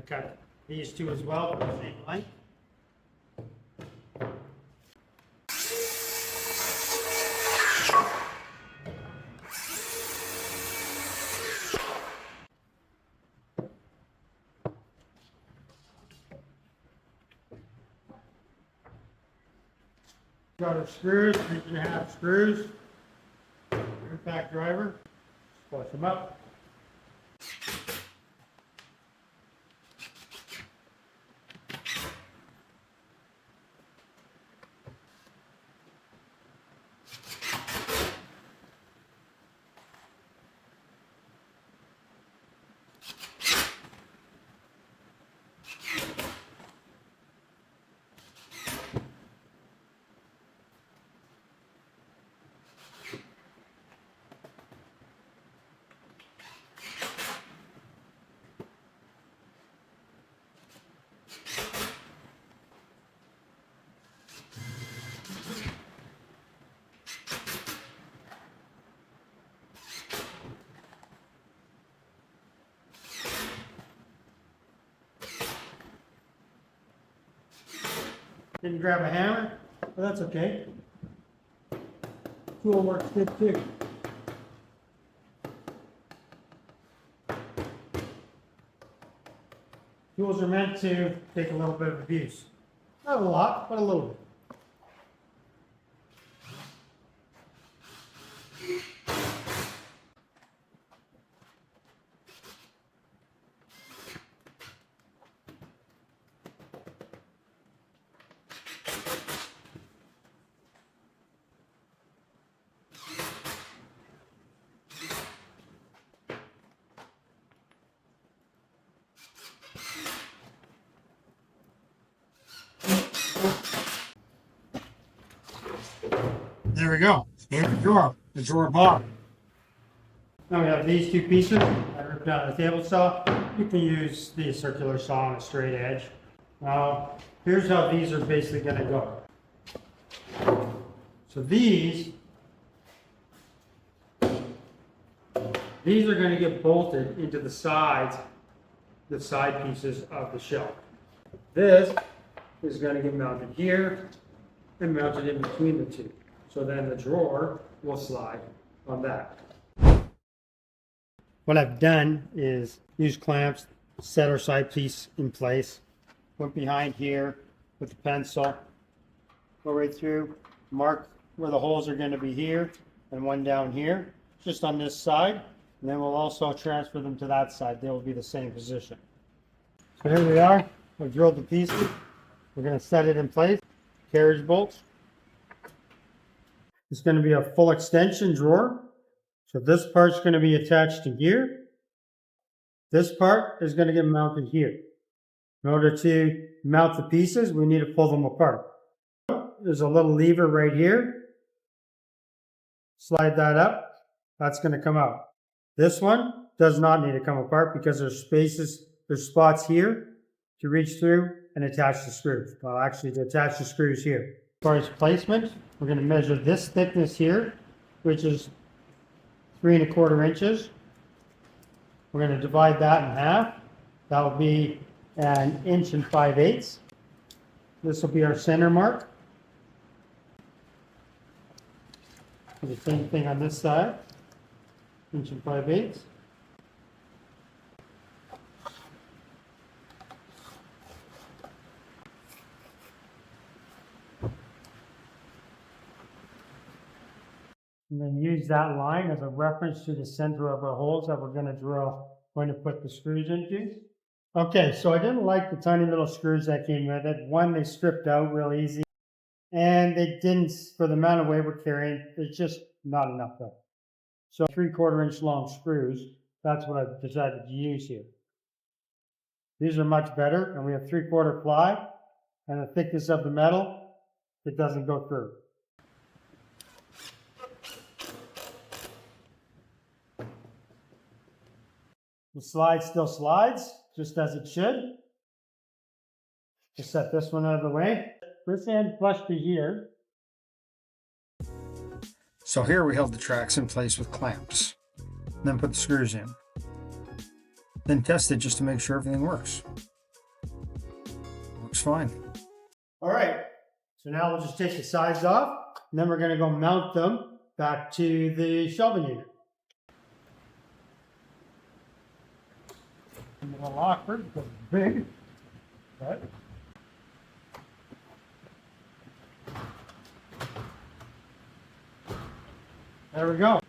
cut these two as well for the same length. Got our screws, 3.5 screws, impact driver, push them up. Didn't grab a hammer, but that's okay. Tool works good too. Tools are meant to take a little bit of abuse. Not a lot, but a little bit. There we go. Here's the drawer bottom. Now we have these two pieces. I ripped out the table saw. You can use the circular saw on a straight edge. Now, here's how these are basically going to go. So these are going to get bolted into the side pieces of the shelf. This is going to get mounted here and mounted in between the two. So then the drawer will slide on that. What I've done is use clamps, set our side piece in place, went behind here with the pencil, go right through, mark where the holes are going to be here and one down here, just on this side, and then we'll also transfer them to that side. They will be the same position. So here we are. I've drilled the pieces. We're going to set it in place. Carriage bolts. It's going to be a full extension drawer. So this part's going to be attached to here. This part is going to get mounted here. In order to mount the pieces, we need to pull them apart. There's a little lever right here. Slide that up. That's going to come out. This one does not need to come apart because there's spots here to reach through and attach the screws. Well, actually to attach the screws here. As far as placement, we're going to measure this thickness here, which is 3¼ inches. We're going to divide that in half. That will be 1 5/8 inches. This will be our center mark. The same thing on this side, 1 5/8 inches. And then use that line as a reference to the center of our holes that we're going to put the screws into. Okay, so I didn't like the tiny little screws that came with it. One, they stripped out real easy. And they didn't, for the amount of weight we're carrying, there's just not enough of it. So 3/4 inch long screws, that's what I've decided to use here. These are much better, and we have 3/4 ply, and the thickness of the metal, it doesn't go through. The slide still slides, just as it should. Just set this one out of the way. This end flush to here. So here we held the tracks in place with clamps, then put the screws in. Then test it just to make sure everything works. fine. All right, so now we'll just take the sides off, and then we're gonna go mount them back to the shelving unit. A little awkward because it's big, but there we go.